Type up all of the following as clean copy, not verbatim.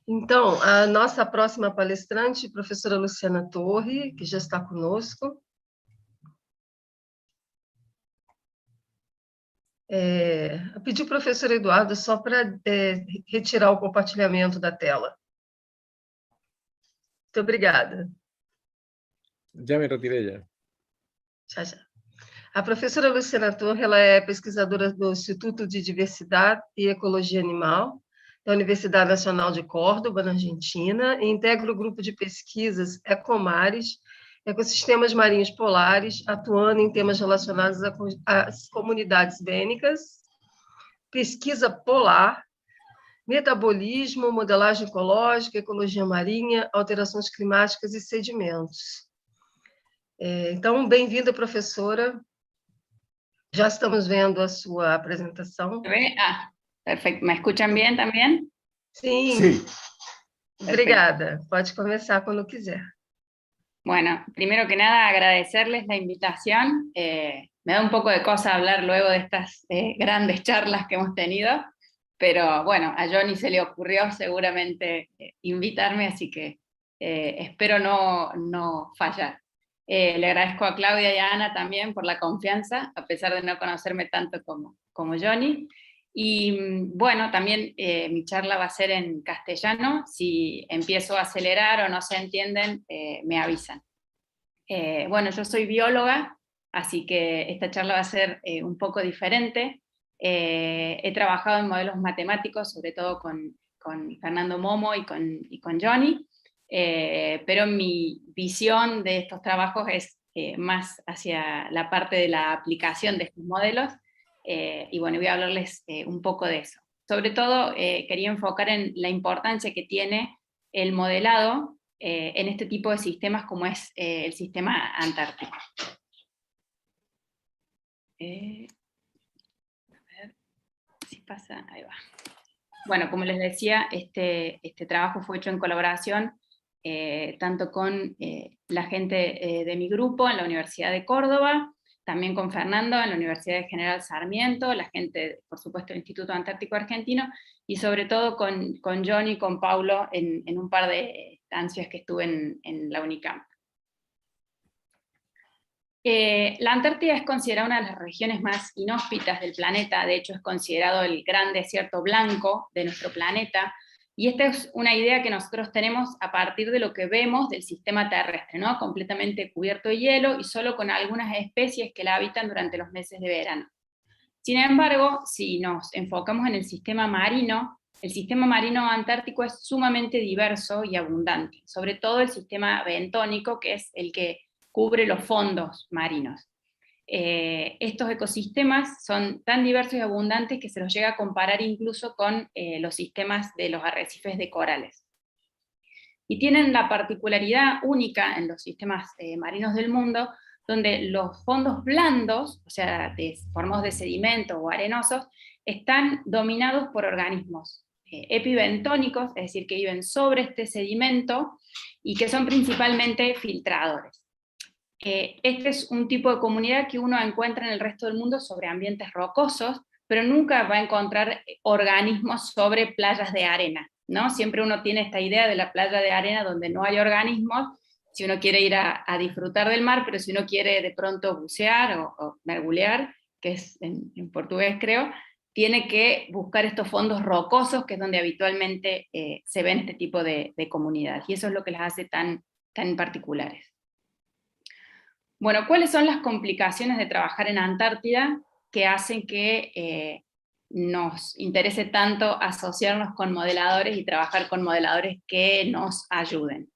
Então, a nossa próxima palestrante, professora Luciana Torre, que já está conosco. Eu pedi ao professor Eduardo só para retirar o compartilhamento da tela. Muito obrigada. Já me retirei já. Já. A professora Luciana Torre, ela é pesquisadora do Instituto de Diversidade e Ecologia Animal, da Universidade Nacional de Córdoba, na Argentina, e integra o grupo de pesquisas Ecomares, Ecossistemas Marinhos Polares, atuando em temas relacionados às comunidades bênicas, pesquisa polar, metabolismo, modelagem ecológica, ecologia marinha, alterações climáticas e sedimentos. Então, bem-vinda, professora. Já estamos vendo a sua apresentação. Perfecto. ¿Me escuchan bien también? Sí. Obrigada. Pode comenzar cuando quiser. Bueno, primero que nada agradecerles la invitación. Me da un poco de cosa hablar luego de estas grandes charlas que hemos tenido, pero bueno, a Johnny se le ocurrió seguramente invitarme, así que espero no fallar. Le agradezco a Claudia y a Ana también por la confianza, a pesar de no conocerme tanto como Johnny. Y bueno, también mi charla va a ser en castellano. Si empiezo a acelerar o no se entienden, me avisan. Bueno, yo soy bióloga, así que esta charla va a ser un poco diferente. He trabajado en modelos matemáticos, sobre todo con Fernando Momo y con Johnny, pero mi visión de estos trabajos es más hacia la parte de la aplicación de estos modelos, y bueno, voy a hablarles un poco de eso. Sobre todo quería enfocar en la importancia que tiene el modelado en este tipo de sistemas como es el sistema antártico. A ver si pasa, ahí va. Bueno, como les decía, este trabajo fue hecho en colaboración tanto con la gente de mi grupo en la Universidad de Córdoba, también con Fernando en la Universidad de General Sarmiento, la gente, por supuesto, del Instituto Antártico Argentino, y sobre todo con Johnny y con Paulo en un par de estancias que estuve en la Unicamp. La Antártida es considerada una de las regiones más inhóspitas del planeta, de hecho es considerado el gran desierto blanco de nuestro planeta, y esta es una idea que nosotros tenemos a partir de lo que vemos del sistema terrestre, ¿no? Completamente cubierto de hielo y solo con algunas especies que la habitan durante los meses de verano. Sin embargo, si nos enfocamos en el sistema marino antártico es sumamente diverso y abundante, sobre todo el sistema bentónico, que es el que cubre los fondos marinos. Estos ecosistemas son tan diversos y abundantes que se los llega a comparar incluso con los sistemas de los arrecifes de corales. Y tienen la particularidad única en los sistemas marinos del mundo, donde los fondos blandos, o sea, formados de sedimento o arenosos, están dominados por organismos epibentónicos, es decir, que viven sobre este sedimento y que son principalmente filtradores. Este es un tipo de comunidad que uno encuentra en el resto del mundo sobre ambientes rocosos, pero nunca va a encontrar organismos sobre playas de arena, ¿no? Siempre uno tiene esta idea de la playa de arena donde no hay organismos, si uno quiere ir a disfrutar del mar, pero si uno quiere de pronto bucear o mergulear, que es en portugués creo, tiene que buscar estos fondos rocosos, que es donde habitualmente se ven este tipo de comunidades, y eso es lo que las hace tan particulares. Bueno, ¿cuáles son las complicaciones de trabajar en Antártida que hacen que nos interese tanto asociarnos con modeladores y trabajar con modeladores que nos ayuden?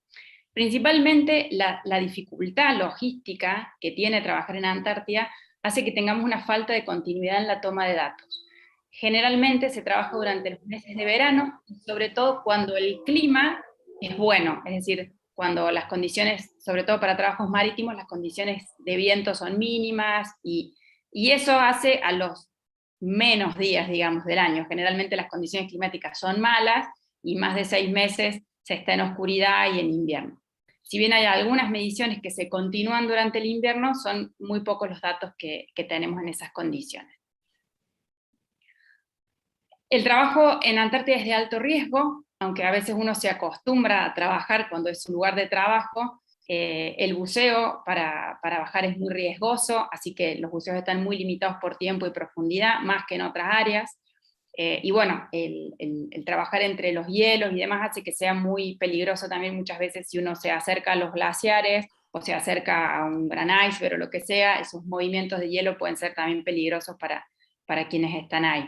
Principalmente la dificultad logística que tiene trabajar en Antártida hace que tengamos una falta de continuidad en la toma de datos. Generalmente se trabaja durante los meses de verano, sobre todo cuando el clima es bueno, es decir, cuando las condiciones, sobre todo para trabajos marítimos, las condiciones de viento son mínimas, y eso hace a los menos días, digamos, del año. Generalmente las condiciones climáticas son malas, y más de 6 meses se está en oscuridad y en invierno. Si bien hay algunas mediciones que se continúan durante el invierno, son muy pocos los datos que tenemos en esas condiciones. El trabajo en Antártida es de alto riesgo, aunque a veces uno se acostumbra a trabajar cuando es su lugar de trabajo, el buceo para bajar es muy riesgoso, así que los buceos están muy limitados por tiempo y profundidad, más que en otras áreas. Y bueno, el trabajar entre los hielos y demás hace que sea muy peligroso también muchas veces si uno se acerca a los glaciares, o se acerca a un gran iceberg o lo que sea, esos movimientos de hielo pueden ser también peligrosos para quienes están ahí.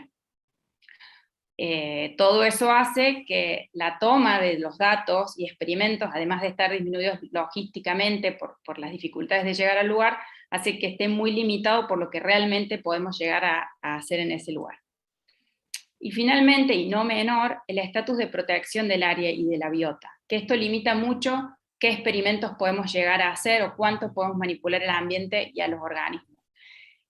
Todo eso hace que la toma de los datos y experimentos, además de estar disminuidos logísticamente por las dificultades de llegar al lugar, hace que esté muy limitado por lo que realmente podemos llegar a hacer en ese lugar. Y finalmente, y no menor, el estatus de protección del área y de la biota, que esto limita mucho qué experimentos podemos llegar a hacer o cuánto podemos manipular el ambiente y a los organismos.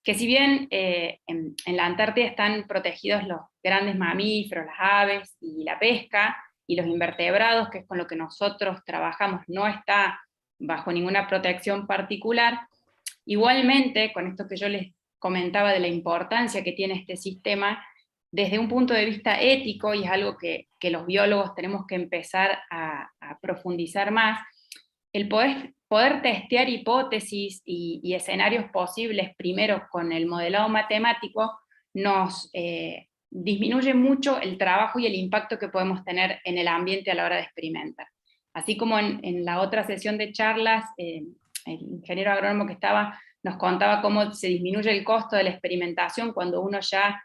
Que si bien en la Antártida están protegidos los grandes mamíferos, las aves y la pesca, y los invertebrados, que es con lo que nosotros trabajamos, no está bajo ninguna protección particular, igualmente, con esto que yo les comentaba de la importancia que tiene este sistema, desde un punto de vista ético, y es algo que los biólogos tenemos que empezar a profundizar más, el poder testear hipótesis y escenarios posibles primero con el modelado matemático nos disminuye mucho el trabajo y el impacto que podemos tener en el ambiente a la hora de experimentar. Así como en la otra sesión de charlas, el ingeniero agrónomo que estaba nos contaba cómo se disminuye el costo de la experimentación cuando uno ya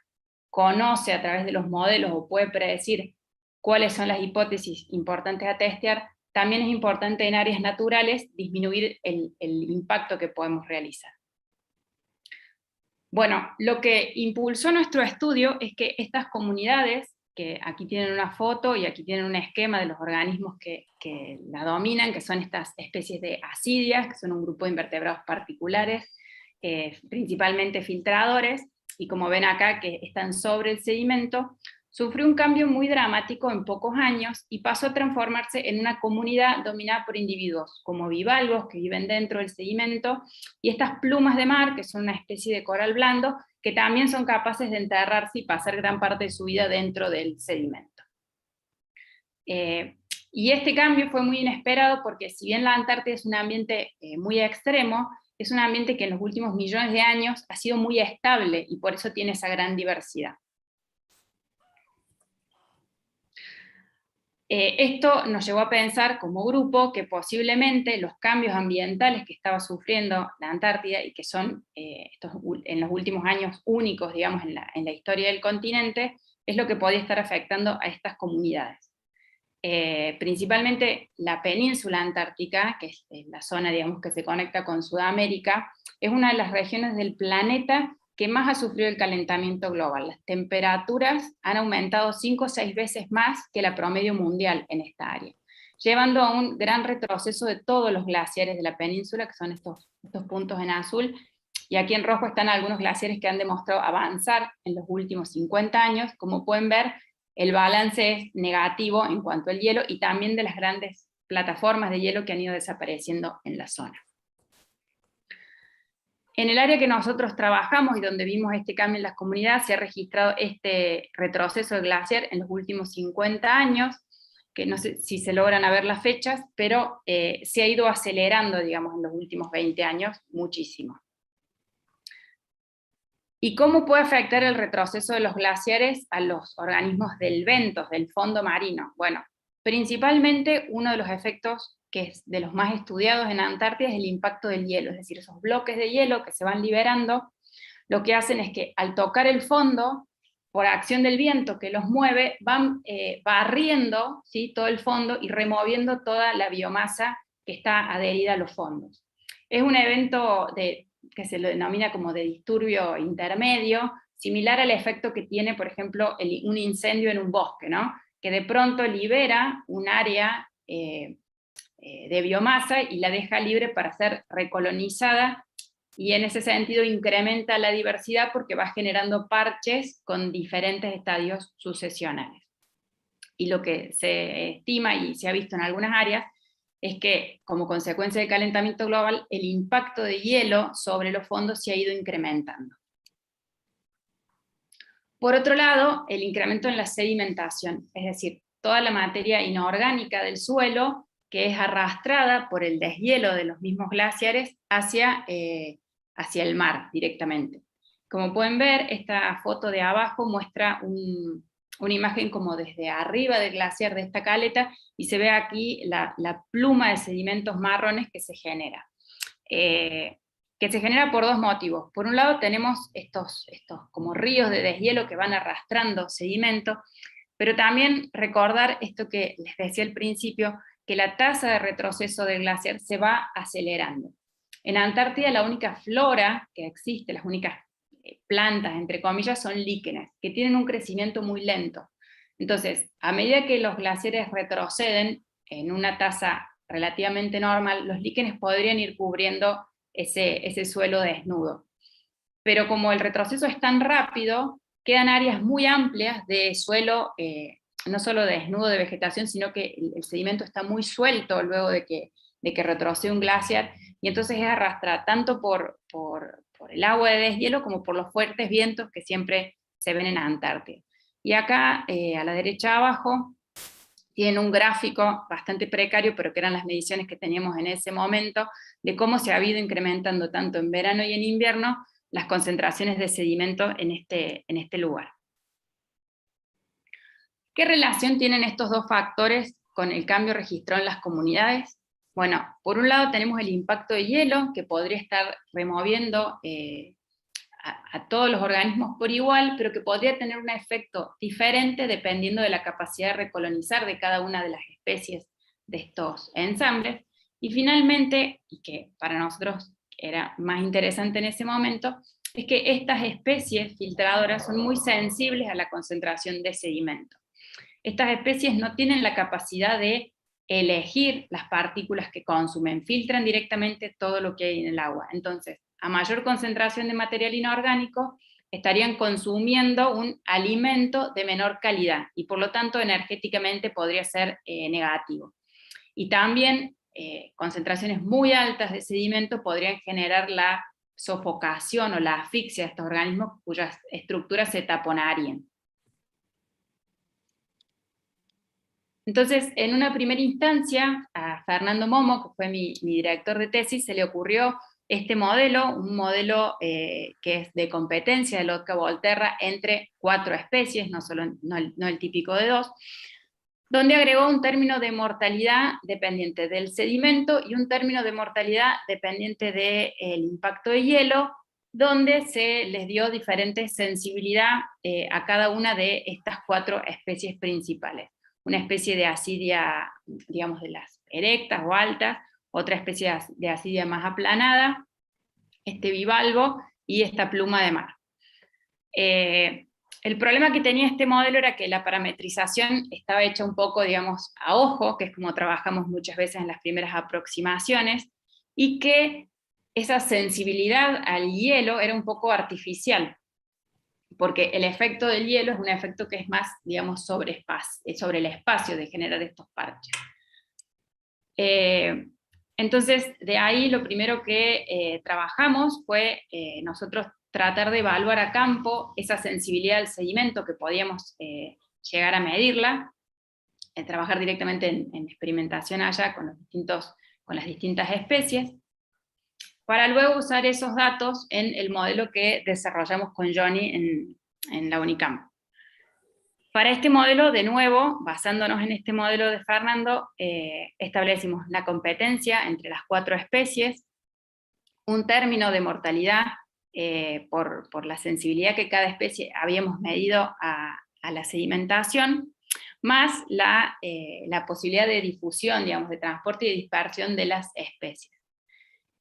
conoce a través de los modelos o puede predecir cuáles son las hipótesis importantes a testear. También es importante en áreas naturales disminuir el impacto que podemos realizar. Bueno, lo que impulsó nuestro estudio es que estas comunidades, que aquí tienen una foto y aquí tienen un esquema de los organismos que la dominan, que son estas especies de ascidias, que son un grupo de invertebrados particulares, principalmente filtradores, y como ven acá que están sobre el sedimento, sufrió un cambio muy dramático en pocos años y pasó a transformarse en una comunidad dominada por individuos como bivalvos que viven dentro del sedimento, y estas plumas de mar, que son una especie de coral blando, que también son capaces de enterrarse y pasar gran parte de su vida dentro del sedimento. Y este cambio fue muy inesperado porque si bien la Antártida es un ambiente muy extremo, es un ambiente que en los últimos millones de años ha sido muy estable y por eso tiene esa gran diversidad. Esto nos llevó a pensar como grupo que posiblemente los cambios ambientales que estaba sufriendo la Antártida, y que son en los últimos años únicos, digamos, en la historia del continente, es lo que podía estar afectando a estas comunidades. Principalmente la península antártica, que es la zona, digamos, que se conecta con Sudamérica, es una de las regiones del planeta que más ha sufrido el calentamiento global. Las temperaturas han aumentado 5 o 6 veces más que la promedio mundial en esta área, llevando a un gran retroceso de todos los glaciares de la península, que son estos puntos en azul, y aquí en rojo están algunos glaciares que han demostrado avanzar en los últimos 50 años. Como pueden ver, el balance es negativo en cuanto al hielo, y también de las grandes plataformas de hielo que han ido desapareciendo en la zona. En el área que nosotros trabajamos y donde vimos este cambio en las comunidades, se ha registrado este retroceso del glaciar en los últimos 50 años, que no sé si se logran ver las fechas, pero se ha ido acelerando, digamos, en los últimos 20 años muchísimo. ¿Y cómo puede afectar el retroceso de los glaciares a los organismos del bentos, del fondo marino? Bueno, principalmente uno de los efectos que es de los más estudiados en Antártida es el impacto del hielo, es decir, esos bloques de hielo que se van liberando, lo que hacen es que al tocar el fondo, por acción del viento que los mueve, van barriendo, ¿sí?, todo el fondo y removiendo toda la biomasa que está adherida a los fondos. Es un evento que se lo denomina como de disturbio intermedio, similar al efecto que tiene, por ejemplo, un incendio en un bosque, ¿no?, que de pronto libera un área de biomasa y la deja libre para ser recolonizada, y en ese sentido incrementa la diversidad porque va generando parches con diferentes estadios sucesionales. Y lo que se estima y se ha visto en algunas áreas es que, como consecuencia del calentamiento global, el impacto de hielo sobre los fondos se ha ido incrementando. Por otro lado, el incremento en la sedimentación, es decir, toda la materia inorgánica del suelo que es arrastrada por el deshielo de los mismos glaciares hacia el mar directamente. Como pueden ver, esta foto de abajo muestra una imagen como desde arriba del glaciar de esta caleta, y se ve aquí la pluma de sedimentos marrones que se genera. Que se genera por dos motivos. Por un lado tenemos estos como ríos de deshielo que van arrastrando sedimento, pero también recordar esto que les decía al principio, que la tasa de retroceso del glaciar se va acelerando. En Antártida la única flora que existe, las únicas plantas, entre comillas, son líquenes, que tienen un crecimiento muy lento. Entonces, a medida que los glaciares retroceden en una tasa relativamente normal, los líquenes podrían ir cubriendo ese suelo desnudo. Pero como el retroceso es tan rápido, quedan áreas muy amplias de suelo, no solo desnudo de vegetación, sino que el sedimento está muy suelto luego de que retrocede un glaciar, y entonces es arrastrada tanto por el agua de deshielo como por los fuertes vientos que siempre se ven en Antártida. Y acá, a la derecha abajo, tienen un gráfico bastante precario, pero que eran las mediciones que teníamos en ese momento, de cómo se ha ido incrementando tanto en verano y en invierno las concentraciones de sedimento en este lugar. ¿Qué relación tienen estos dos factores con el cambio registrado en las comunidades? Bueno, por un lado tenemos el impacto de hielo, que podría estar removiendo a todos los organismos por igual, pero que podría tener un efecto diferente dependiendo de la capacidad de recolonizar de cada una de las especies de estos ensambles. Y finalmente, y que para nosotros era más interesante en ese momento, es que estas especies filtradoras son muy sensibles a la concentración de sedimento. Estas especies no tienen la capacidad de elegir las partículas que consumen, filtran directamente todo lo que hay en el agua. Entonces, a mayor concentración de material inorgánico, estarían consumiendo un alimento de menor calidad, y por lo tanto energéticamente podría ser negativo. Y también concentraciones muy altas de sedimento podrían generar la sofocación o la asfixia de estos organismos cuyas estructuras se taponarían. Entonces, en una primera instancia, a Fernando Momo, que fue mi director de tesis, se le ocurrió este modelo, un modelo que es de competencia de Lotka-Volterra entre 4 especies, no el típico de 2, donde agregó un término de mortalidad dependiente del sedimento y un término de mortalidad dependiente del impacto de hielo, donde se les dio diferente sensibilidad a cada una de estas 4 especies principales. Una especie de asidia, digamos, de las erectas o altas, otra especie de asidia más aplanada, este bivalvo y esta pluma de mar. El problema que tenía este modelo era que la parametrización estaba hecha un poco, digamos, a ojo, que es como trabajamos muchas veces en las primeras aproximaciones, y que esa sensibilidad al hielo era un poco artificial, porque el efecto del hielo es un efecto que es más, digamos, sobre el espacio de generar estos parches. Entonces, de ahí lo primero que trabajamos fue nosotros tratar de evaluar a campo esa sensibilidad del sedimento, que podíamos llegar a medirla, trabajar directamente en experimentación allá con las distintas especies, para luego usar esos datos en el modelo que desarrollamos con Johnny en la Unicamp. Para este modelo, de nuevo, basándonos en este modelo de Fernando, establecimos la competencia entre las 4 especies, un término de mortalidad por la sensibilidad que cada especie habíamos medido a la sedimentación, más la posibilidad de difusión, digamos, de transporte y dispersión de las especies.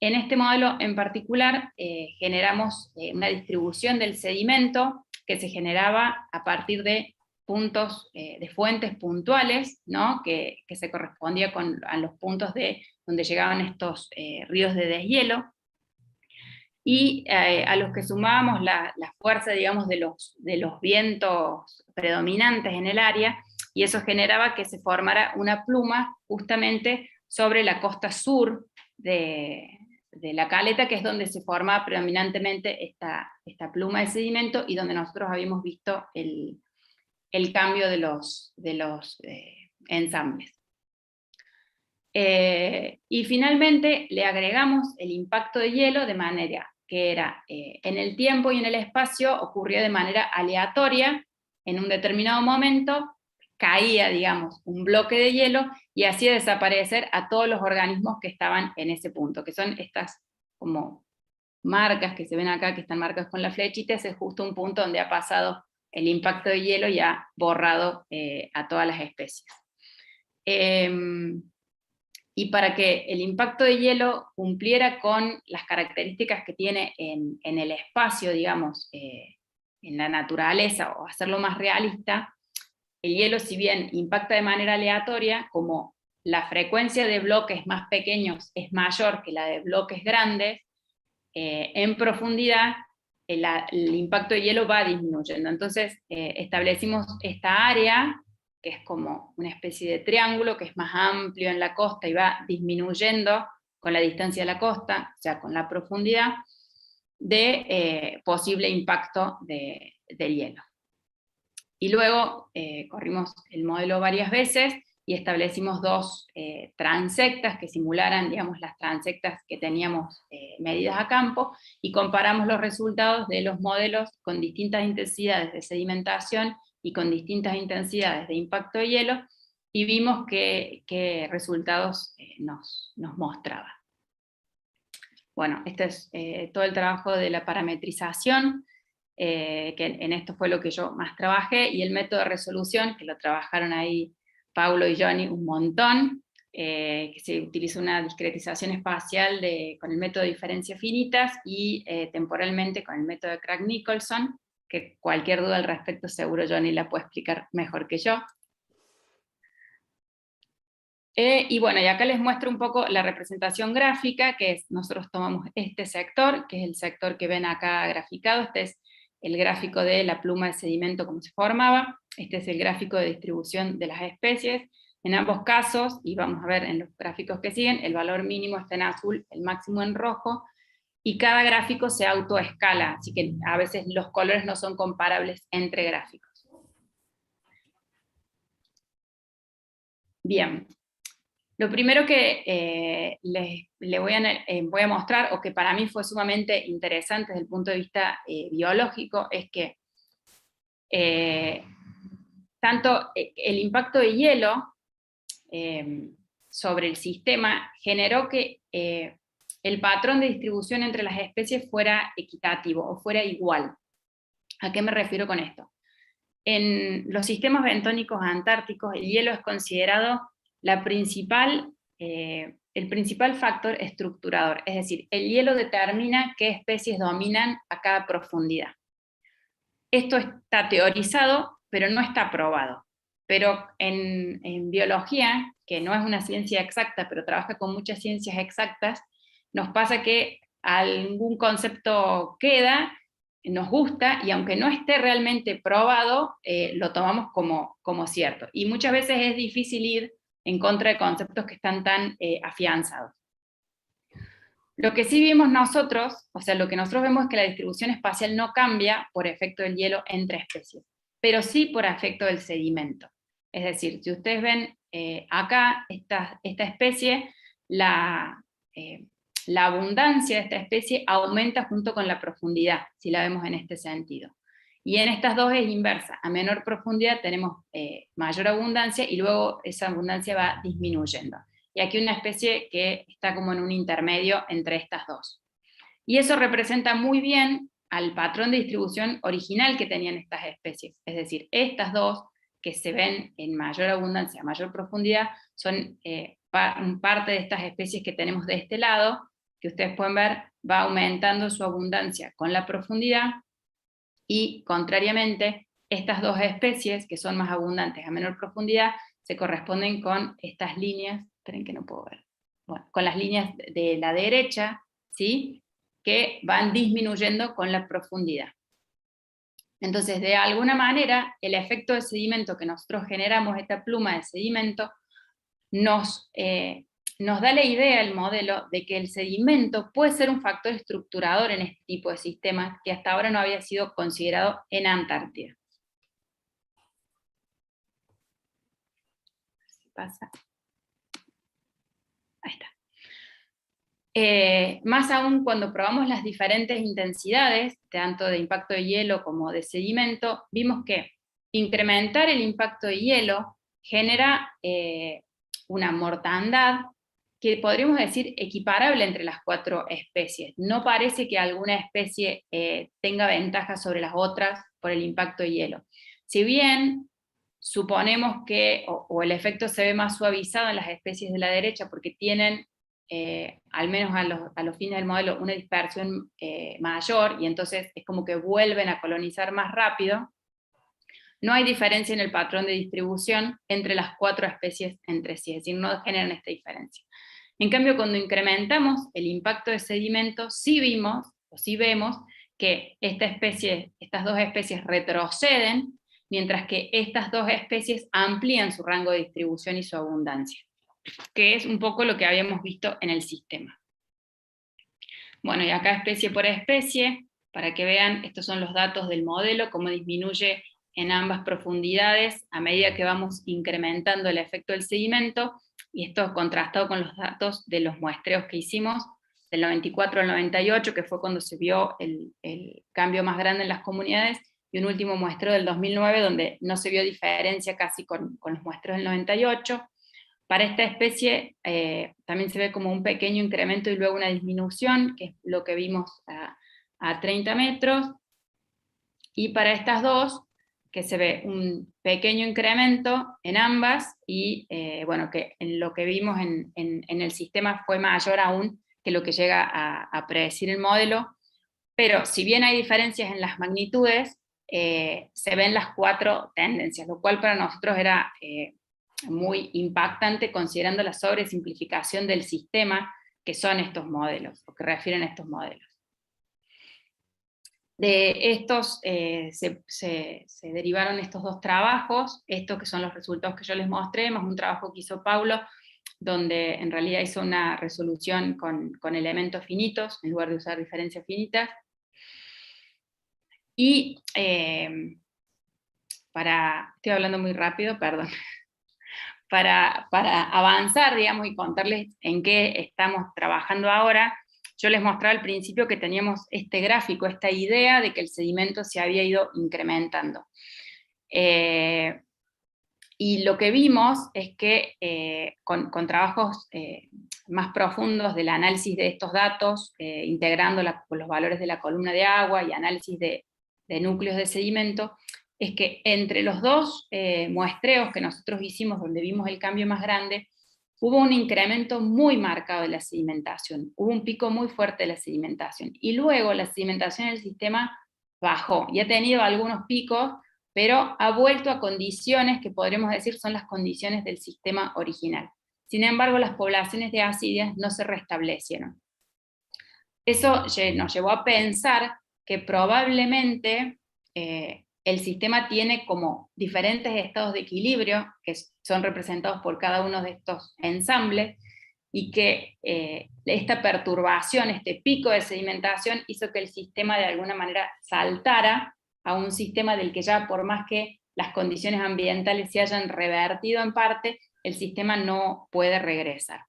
En este modelo en particular generamos una distribución del sedimento que se generaba a partir de puntos de fuentes puntuales, ¿no? que se correspondía a los puntos donde llegaban estos ríos de deshielo, y a los que sumábamos la fuerza, digamos, de los vientos predominantes en el área, y eso generaba que se formara una pluma justamente sobre la costa sur de la caleta, que es donde se forma predominantemente esta pluma de sedimento, y donde nosotros habíamos visto el el cambio de los ensambles. Y finalmente le agregamos el impacto de hielo de manera que era en el tiempo y en el espacio ocurrió de manera aleatoria, en un determinado momento caía, digamos, un bloque de hielo y hacía desaparecer a todos los organismos que estaban en ese punto, que son estas como marcas que se ven acá, que están marcadas con la flechita. Ese es justo un punto donde ha pasado el impacto de hielo y ha borrado a todas las especies. Y para que el impacto de hielo cumpliera con las características que tiene en el espacio, digamos, en la naturaleza, o hacerlo más realista, el hielo, si bien impacta de manera aleatoria, como la frecuencia de bloques más pequeños es mayor que la de bloques grandes, en profundidad el impacto de hielo va disminuyendo. Entonces establecimos esta área, que es como una especie de triángulo, que es más amplio en la costa y va disminuyendo con la distancia de la costa, o sea, con la profundidad, de posible impacto del hielo. Y luego corrimos el modelo varias veces y establecimos dos transectas que simularan, digamos, las transectas que teníamos medidas a campo, y comparamos los resultados de los modelos con distintas intensidades de sedimentación y con distintas intensidades de impacto de hielo, y vimos qué resultados nos mostraba. Bueno, este es todo el trabajo de la parametrización, que en esto fue lo que yo más trabajé, y el método de resolución, que lo trabajaron ahí Paulo y Johnny un montón, que se utiliza una discretización espacial con el método de diferencias finitas, y temporalmente con el método de Craig-Nicholson, que cualquier duda al respecto seguro Johnny la puede explicar mejor que yo. Y bueno, y acá les muestro un poco la representación gráfica, que es, nosotros tomamos este sector, que es el sector que ven acá graficado. Este es el gráfico de la pluma de sedimento, cómo se formaba. Este es el gráfico de distribución de las especies. En ambos casos, y vamos a ver en los gráficos que siguen, el valor mínimo está en azul, el máximo en rojo, y cada gráfico se autoescala, así que a veces los colores no son comparables entre gráficos. Bien. Lo primero que les voy a mostrar, o que para mí fue sumamente interesante desde el punto de vista biológico, es que tanto el impacto de hielo sobre el sistema generó que el patrón de distribución entre las especies fuera equitativo, o fuera igual. ¿A qué me refiero con esto? En los sistemas bentónicos antárticos, el hielo es considerado el principal factor estructurador, es decir, el hielo determina qué especies dominan a cada profundidad. Esto está teorizado, pero no está probado. Pero en biología, que no es una ciencia exacta, pero trabaja con muchas ciencias exactas, nos pasa que algún concepto queda, nos gusta, y aunque no esté realmente probado, lo tomamos como cierto. Y muchas veces es difícil ir en contra de conceptos que están tan afianzados. Lo que sí vimos nosotros, o sea, lo que nosotros vemos es que la distribución espacial no cambia por efecto del hielo entre especies, pero sí por efecto del sedimento. Es decir, si ustedes ven acá esta especie, la abundancia de esta especie aumenta junto con la profundidad, si la vemos en este sentido. Y en estas dos es inversa, a menor profundidad tenemos mayor abundancia, y luego esa abundancia va disminuyendo. Y aquí una especie que está como en un intermedio entre estas dos. Y eso representa muy bien al patrón de distribución original que tenían estas especies. Es decir, estas dos, que se ven en mayor abundancia, a mayor profundidad, son parte de estas especies que tenemos de este lado, que ustedes pueden ver, va aumentando su abundancia con la profundidad, y contrariamente, estas dos especies, que son más abundantes a menor profundidad, se corresponden con estas líneas, esperen que no puedo ver, bueno, con las líneas de la derecha, ¿sí?, que van disminuyendo con la profundidad. Entonces, de alguna manera, el efecto de sedimento que nosotros generamos, esta pluma de sedimento, nos da la idea, el modelo, de que el sedimento puede ser un factor estructurador en este tipo de sistemas que hasta ahora no había sido considerado en Antártida. pasa? Ahí está. Más aún cuando probamos las diferentes intensidades, tanto de impacto de hielo como de sedimento, vimos que incrementar el impacto de hielo genera una mortandad que podríamos decir equiparable entre las 4 especies. No parece que alguna especie tenga ventaja sobre las otras por el impacto de hielo. Si bien suponemos que, o el efecto se ve más suavizado en las especies de la derecha porque tienen, al menos a los fines del modelo, una dispersión mayor, y entonces es como que vuelven a colonizar más rápido, no hay diferencia en el patrón de distribución entre las 4 especies entre sí, es decir, no generan esta diferencia. En cambio, cuando incrementamos el impacto de sedimento, sí vemos que estas 2 especies retroceden, mientras que estas 2 especies amplían su rango de distribución y su abundancia, que es un poco lo que habíamos visto en el sistema. Bueno, y acá especie por especie, para que vean, estos son los datos del modelo, cómo disminuye en ambas profundidades a medida que vamos incrementando el efecto del sedimento, y esto contrastado con los datos de los muestreos que hicimos, del 94 al 98, que fue cuando se vio el cambio más grande en las comunidades, y un último muestreo del 2009, donde no se vio diferencia casi con los muestreos del 98. Para esta especie también se ve como un pequeño incremento y luego una disminución, que es lo que vimos a 30 metros, y para estas 2, que se ve un pequeño incremento en ambas, y bueno, que en lo que vimos en el sistema fue mayor aún que lo que llega a predecir el modelo, pero si bien hay diferencias en las magnitudes, se ven las 4 tendencias, lo cual para nosotros era muy impactante considerando la sobresimplificación del sistema que son estos modelos, o que refieren a estos modelos. De estos se derivaron estos 2 trabajos, estos que son los resultados que yo les mostré, más un trabajo que hizo Paulo, donde en realidad hizo una resolución con elementos finitos, en lugar de usar diferencias finitas. Y estoy hablando muy rápido, perdón. Para avanzar, digamos, y contarles en qué estamos trabajando ahora, yo les mostraba al principio que teníamos este gráfico, esta idea de que el sedimento se había ido incrementando. Y lo que vimos es que con trabajos más profundos del análisis de estos datos, integrando los valores de la columna de agua y análisis de núcleos de sedimento, es que entre los 2 muestreos que nosotros hicimos, donde vimos el cambio más grande, hubo un incremento muy marcado de la sedimentación, hubo un pico muy fuerte de la sedimentación, y luego la sedimentación en el sistema bajó, y ha tenido algunos picos, pero ha vuelto a condiciones que podríamos decir son las condiciones del sistema original. Sin embargo, las poblaciones de ascidias no se restablecieron. Eso nos llevó a pensar que probablemente el sistema tiene como diferentes estados de equilibrio, que son representados por cada uno de estos ensambles, y que esta perturbación, este pico de sedimentación, hizo que el sistema de alguna manera saltara a un sistema del que ya, por más que las condiciones ambientales se hayan revertido en parte, el sistema no puede regresar.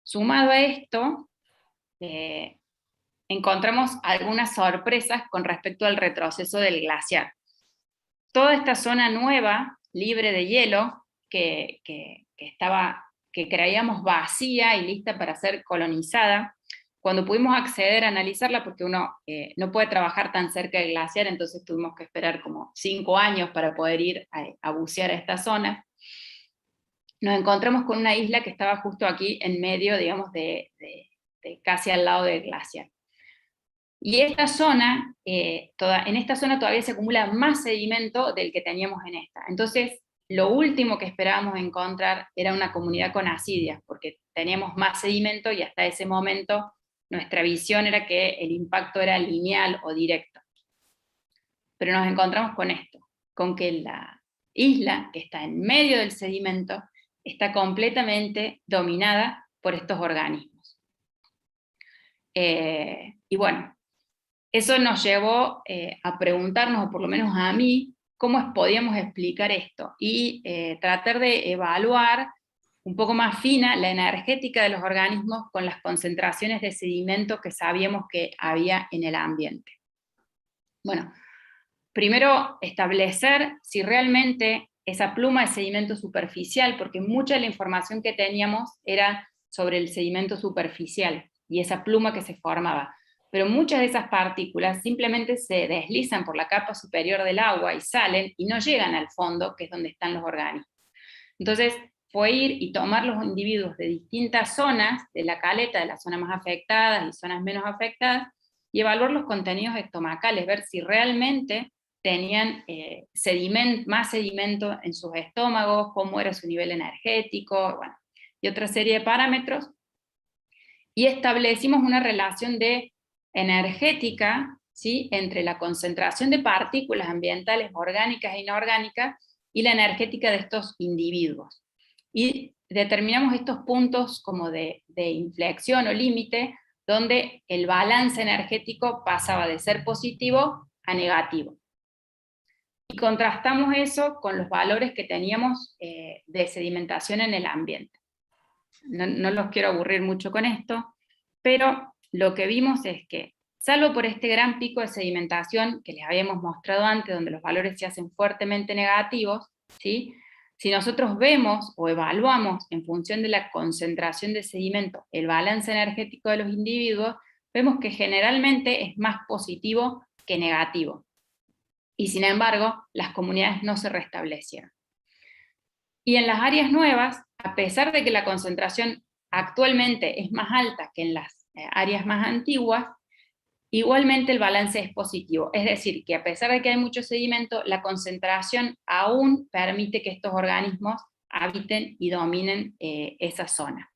Sumado a esto, encontramos algunas sorpresas con respecto al retroceso del glaciar. Toda esta zona nueva, libre de hielo, que creíamos vacía y lista para ser colonizada, cuando pudimos acceder a analizarla, porque uno no puede trabajar tan cerca del glaciar, entonces tuvimos que esperar como 5 años para poder ir a bucear a esta zona, nos encontramos con una isla que estaba justo aquí en medio, digamos, casi al lado del glaciar. Y esta zona, en esta zona todavía se acumula más sedimento del que teníamos en esta. Entonces, lo último que esperábamos encontrar era una comunidad con ascidias, porque teníamos más sedimento y hasta ese momento nuestra visión era que el impacto era lineal o directo. Pero nos encontramos con esto, con que la isla, que está en medio del sedimento, está completamente dominada por estos organismos. Y bueno, eso nos llevó a preguntarnos, o por lo menos a mí, cómo podíamos explicar esto y tratar de evaluar un poco más fina la energética de los organismos con las concentraciones de sedimento que sabíamos que había en el ambiente. Bueno, primero establecer si realmente esa pluma de sedimento superficial, porque mucha de la información que teníamos era sobre el sedimento superficial y esa pluma que se formaba, pero muchas de esas partículas simplemente se deslizan por la capa superior del agua y salen y no llegan al fondo, que es donde están los organismos. Entonces, fue ir y tomar los individuos de distintas zonas de la caleta, de las zonas más afectadas y zonas menos afectadas, y evaluar los contenidos estomacales, ver si realmente tenían más sedimento en sus estómagos, cómo era su nivel energético, bueno, y otra serie de parámetros, y establecimos una relación de energética, ¿sí?, entre la concentración de partículas ambientales orgánicas e inorgánicas y la energética de estos individuos. Y determinamos estos puntos como de inflexión o límite, donde el balance energético pasaba de ser positivo a negativo. Y contrastamos eso con los valores que teníamos de sedimentación en el ambiente. No los quiero aburrir mucho con esto, pero lo que vimos es que, salvo por este gran pico de sedimentación que les habíamos mostrado antes, donde los valores se hacen fuertemente negativos, ¿sí?, si nosotros vemos o evaluamos en función de la concentración de sedimento el balance energético de los individuos, vemos que generalmente es más positivo que negativo. Y sin embargo, las comunidades no se restablecieron. Y en las áreas nuevas, a pesar de que la concentración actualmente es más alta que en las áreas más antiguas, igualmente el balance es positivo, es decir, que a pesar de que hay mucho sedimento, la concentración aún permite que estos organismos habiten y dominen esa zona.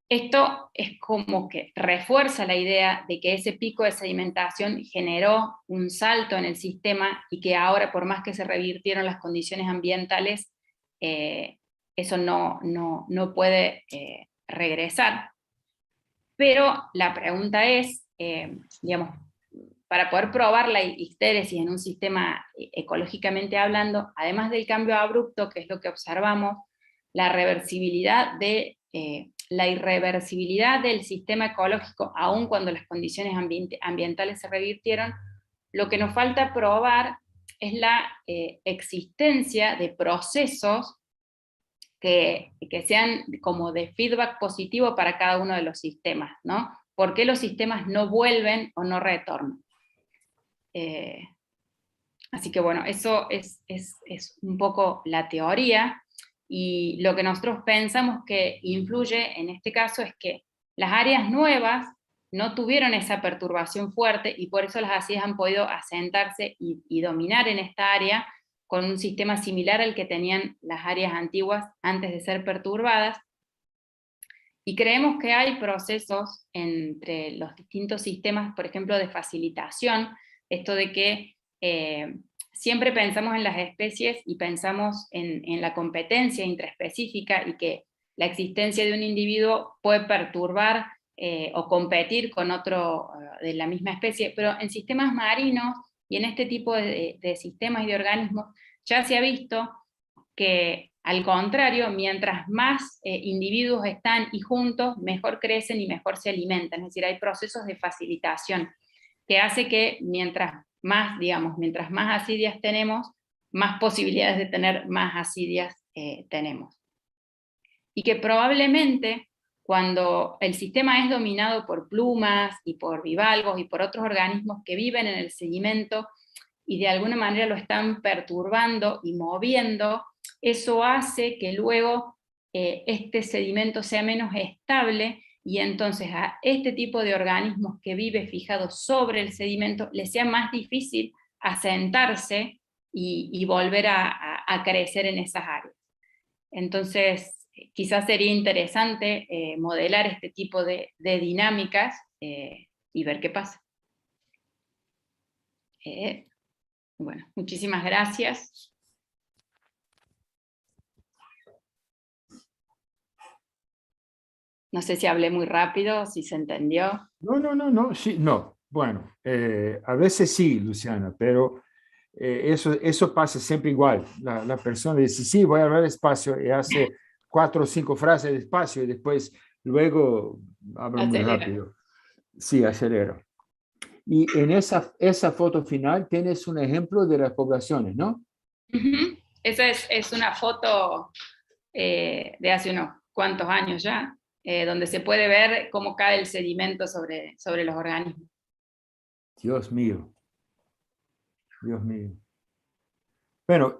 Esto es como que refuerza la idea de que ese pico de sedimentación generó un salto en el sistema y que ahora, por más que se revirtieron las condiciones ambientales, eso no puede regresar. Pero la pregunta es, digamos, para poder probar la histéresis en un sistema ecológicamente hablando, además del cambio abrupto, que es lo que observamos, la irreversibilidad del sistema ecológico, aun cuando las condiciones ambientales se revirtieron, lo que nos falta probar es la existencia de procesos que sean como de feedback positivo para cada uno de los sistemas, ¿no? ¿Por qué los sistemas no vuelven o no retornan? Así que bueno, eso es un poco la teoría, y lo que nosotros pensamos que influye en este caso es que las áreas nuevas no tuvieron esa perturbación fuerte, y por eso las arcillas han podido asentarse y dominar en esta área, con un sistema similar al que tenían las áreas antiguas antes de ser perturbadas. Y creemos que hay procesos entre los distintos sistemas, por ejemplo, de facilitación, esto de que siempre pensamos en las especies y pensamos en la competencia intraespecífica, y que la existencia de un individuo puede perturbar o competir con otro de la misma especie, pero en sistemas marinos y en este tipo de sistemas y de organismos ya se ha visto que, al contrario, mientras más individuos están y juntos, mejor crecen y mejor se alimentan. Es decir, hay procesos de facilitación que hace que mientras más asidias tenemos, más posibilidades de tener más asidias tenemos. Y que probablemente, cuando el sistema es dominado por plumas y por bivalvos y por otros organismos que viven en el sedimento y de alguna manera lo están perturbando y moviendo, eso hace que luego este sedimento sea menos estable, y entonces a este tipo de organismos que vive fijado sobre el sedimento les sea más difícil asentarse y volver a crecer en esas áreas. Entonces, quizás sería interesante modelar este tipo de dinámicas y ver qué pasa. Bueno, muchísimas gracias. No sé si hablé muy rápido, si se entendió. No, sí, no. Bueno, a veces sí, Luciana, pero eso pasa siempre igual. La persona dice, sí, voy a hablar despacio y hace 4 o 5 frases despacio y después, luego, habla muy Acelera. rápido. Sí, acelera. Y en esa foto final tienes un ejemplo de las poblaciones, ¿no? Ujú. Esa es una foto de hace unos cuantos años ya, donde se puede ver cómo cae el sedimento sobre los organismos. Dios mío, Dios mío. Bueno,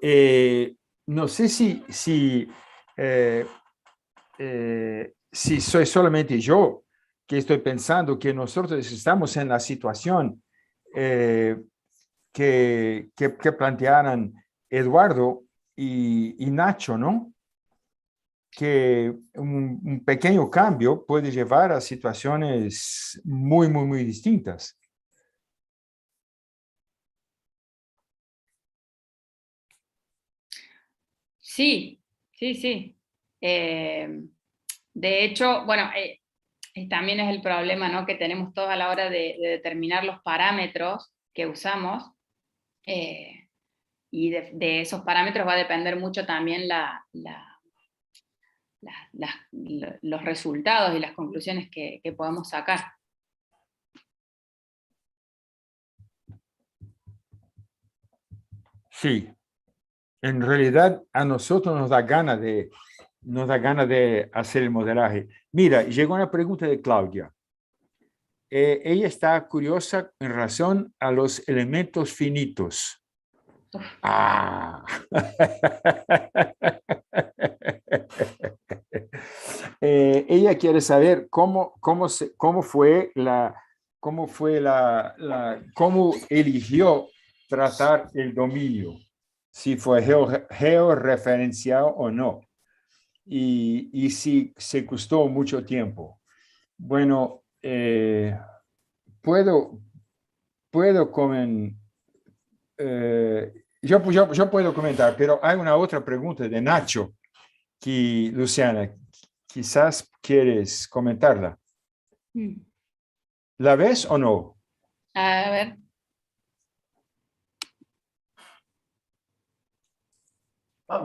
no sé si soy solamente yo que estoy pensando que nosotros estamos en la situación que plantearon Eduardo y Nacho, ¿no? Que un pequeño cambio puede llevar a situaciones muy, muy, muy distintas. Sí, sí, sí. De hecho, bueno, también es el problema, ¿no?, que tenemos todos a la hora de determinar los parámetros que usamos, y de esos parámetros va a depender mucho también los resultados y las conclusiones que podamos sacar. Sí, en realidad a nosotros nos da ganas de hacer el modelaje. Mira, llegó una pregunta de Claudia. Ella está curiosa en relación a los elementos finitos. Ah. Ella quiere saber cómo eligió tratar el dominio, si fue georreferenciado o no, y si se costó mucho tiempo. Bueno, puedo yo puedo comentar, pero hay una otra pregunta de Nacho que, Luciana, quizás quieres comentarla. ¿La ves o no? A ver.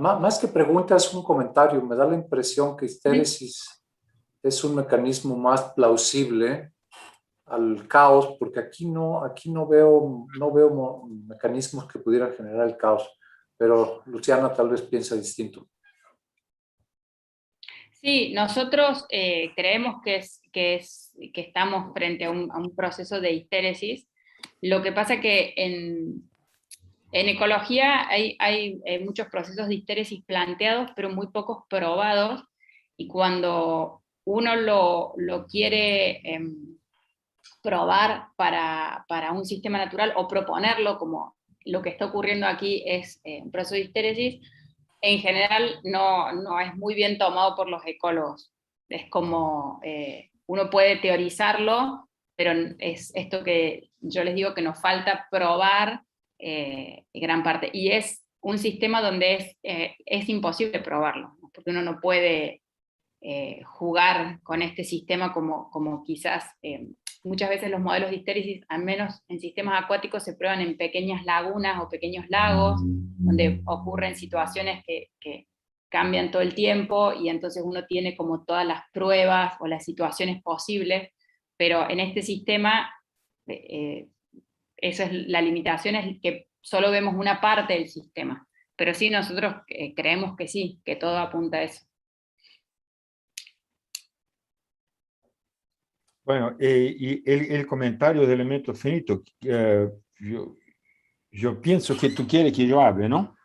Más que pregunta, es un comentario. Me da la impresión que histéresis es un mecanismo más plausible al caos, porque aquí no veo mecanismos que pudieran generar el caos. Pero Luciana tal vez piensa distinto. Sí, nosotros creemos que estamos frente a un proceso de histéresis. Lo que pasa que en ecología hay muchos procesos de histéresis planteados, pero muy pocos probados, y cuando uno lo quiere probar para un sistema natural o proponerlo, como lo que está ocurriendo aquí es un proceso de histéresis, en general no es muy bien tomado por los ecólogos. Es como, uno puede teorizarlo, pero es esto que yo les digo que nos falta probar gran parte. Y es un sistema donde es imposible probarlo, ¿no?, porque uno no puede jugar con este sistema como quizás muchas veces los modelos de histéresis, al menos en sistemas acuáticos, se prueban en pequeñas lagunas o pequeños lagos, donde ocurren situaciones que cambian todo el tiempo, y entonces uno tiene como todas las pruebas o las situaciones posibles, pero en este sistema, esa es la limitación, es que solo vemos una parte del sistema, pero sí nosotros creemos que sí, que todo apunta a eso. Bueno, y el comentario de elemento finito, yo pienso que tú quieres que yo hable, ¿no?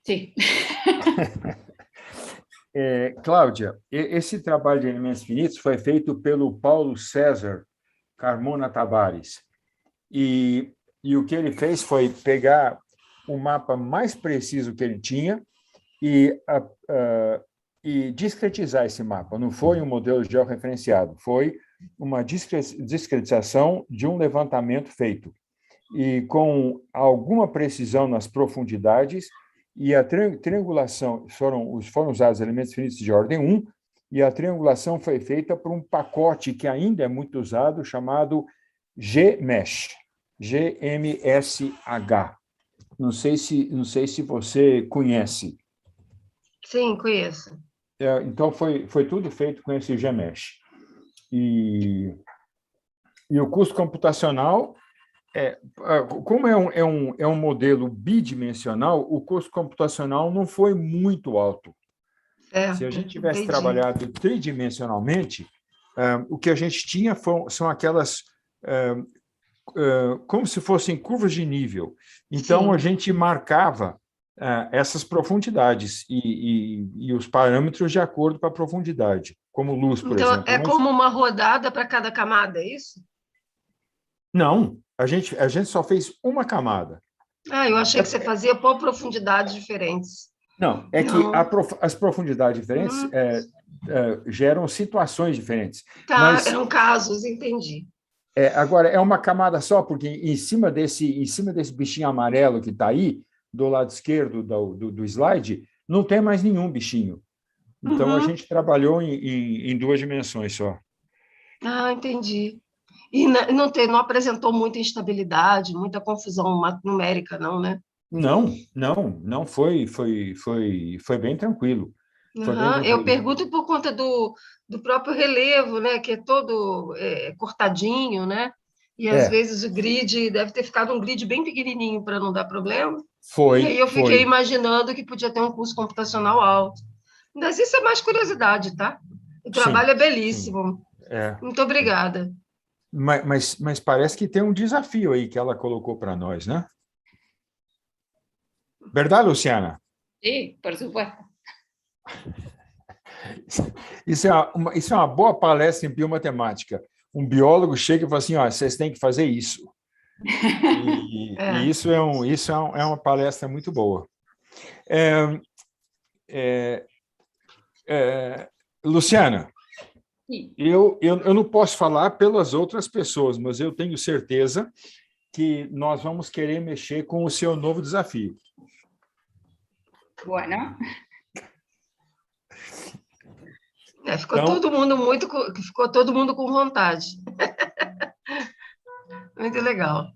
Sí. Cláudia, esse trabalho de elementos finitos foi feito pelo Paulo César Carmona Tavares. E o que ele fez foi pegar o mapa mais preciso que ele tinha e discretizar esse mapa. Não foi um modelo georreferenciado, foi uma discretização de um levantamento feito. E com alguma precisão nas profundidades, e a triangulação, foram usados elementos finitos de ordem 1, e a triangulação foi feita por um pacote que ainda é muito usado, chamado GMESH. GMSH. Não sei se você conhece. Sim, conheço. Então, foi tudo feito com esse GMesh. E o custo computacional, como é um modelo bidimensional, o custo computacional não foi muito alto. Se a gente tivesse trabalhado tridimensionalmente, o que a gente tinha são aquelas... como se fossem curvas de nível. Então, Sim. a gente marcava essas profundidades e os parâmetros de acordo com a profundidade, como luz, por Então, exemplo. é como uma rodada para cada camada, é isso? Não, a gente só fez uma camada. Eu achei que você fazia por profundidades diferentes. Não, é que as profundidades diferentes geram situações diferentes. Tá, Mas, eram casos, entendi. agora, é uma camada só, porque em cima desse bichinho amarelo que está aí, do lado esquerdo do slide, não tem mais nenhum bichinho. Então, a gente trabalhou em 2 dimensões só. Entendi. E não apresentou muita instabilidade, muita confusão numérica, não, né? Não, foi bem tranquilo. Foi bem tranquilo. Eu pergunto por conta do próprio relevo, né? Que é todo cortadinho, né? E às vezes o grid deve ter ficado um grid bem pequenininho para não dar problema. E aí eu fiquei imaginando que podia ter um custo computacional alto. Mas isso é mais curiosidade, tá? O trabalho é belíssimo. Muito obrigada. Mas parece que tem um desafio aí que ela colocou para nós, né? Verdade, Luciana? Sí, por supuesto. Isso é uma boa palestra em biomatemática. Um biólogo chega e fala assim, vocês têm que fazer isso. E isso é uma palestra muito boa. Luciana, eu não posso falar pelas outras pessoas, mas eu tenho certeza que nós vamos querer mexer com o seu novo desafio. Bueno. Ficou todo mundo com vontade. Muito legal.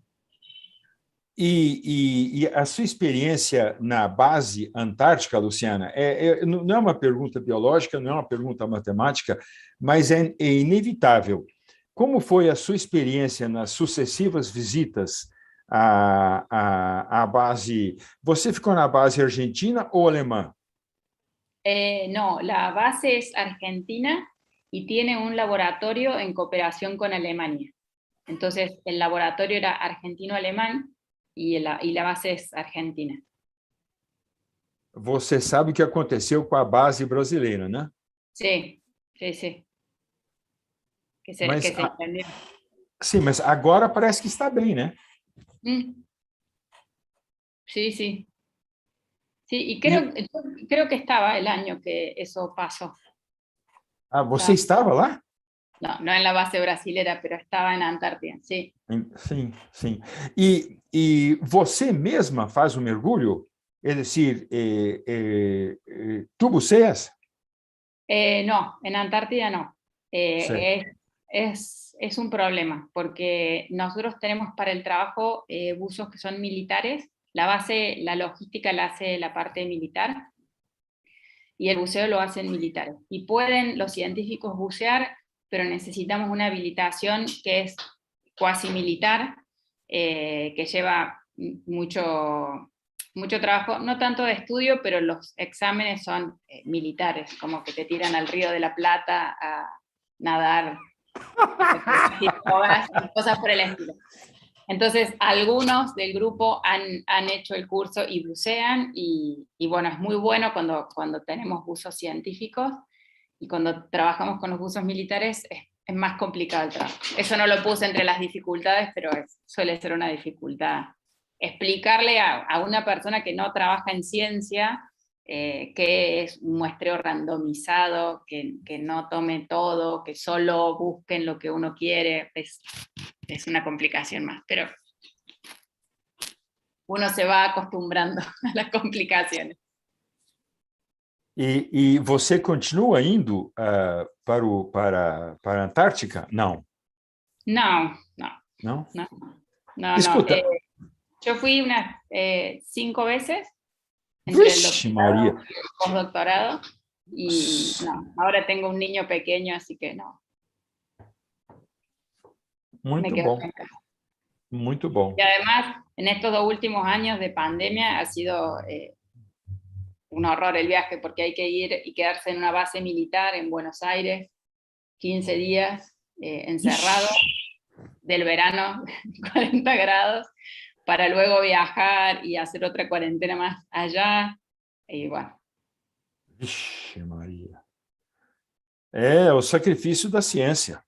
E a sua experiência na base antártica, Luciana, não é uma pergunta biológica, não é uma pergunta matemática, mas é inevitável. Como foi a sua experiência nas sucessivas visitas à base? Você ficou na base argentina ou alemã? No, la base es argentina y tiene un laboratorio en cooperación con Alemania. Entonces, el laboratorio era argentino-alemán y la base es argentina. Você sabe o que aconteceu com a base brasileira, né? Sí. Que se entendió. Sim, mas agora parece que está bem, né? Sí. Sí, y creo que estaba el año que eso pasó. Você estava lá? No en la base brasilera, pero estaba en Antártida, sí. Sim. E você mesma faz o mergulho? É decir, ¿tú buceas? No, en Antártida no. Es un problema, porque nosotros tenemos para el trabajo buzos que son militares. La base, la logística la hace la parte militar, y el buceo lo hacen militares. Y pueden los científicos bucear, pero necesitamos una habilitación que es cuasi militar, que lleva mucho trabajo, no tanto de estudio, pero los exámenes son militares, como que te tiran al Río de la Plata a nadar, cosas por el estilo. Entonces, algunos del grupo han hecho el curso y bucean, y bueno, es muy bueno cuando tenemos buzos científicos, y cuando trabajamos con los buzos militares es más complicado el trabajo. Eso no lo puse entre las dificultades, pero suele ser una dificultad. Explicarle a una persona que no trabaja en ciencia que es un muestreo randomizado, que no tome todo, que solo busquen lo que uno quiere, es una complicación más, pero uno se va acostumbrando a las complicaciones. E você continua indo para a Antártica? Não. No. Não? No, no, Escuta. yo fui unas 5 veces entre el Vixe, doctorado Maria. y el postdoctorado, y no, ahora tengo un niño pequeño, así que no, me Muito quedo bom, en casa. muito bom. Y además, en estos 2 últimos años de pandemia ha sido un horror el viaje, porque hay que ir y quedarse en una base militar en Buenos Aires, 15 días encerrado, del verano, 40 grados, para luego viajar y hacer otra cuarentena más allá, y bueno. Vixe, Maria. É o sacrifício da ciência.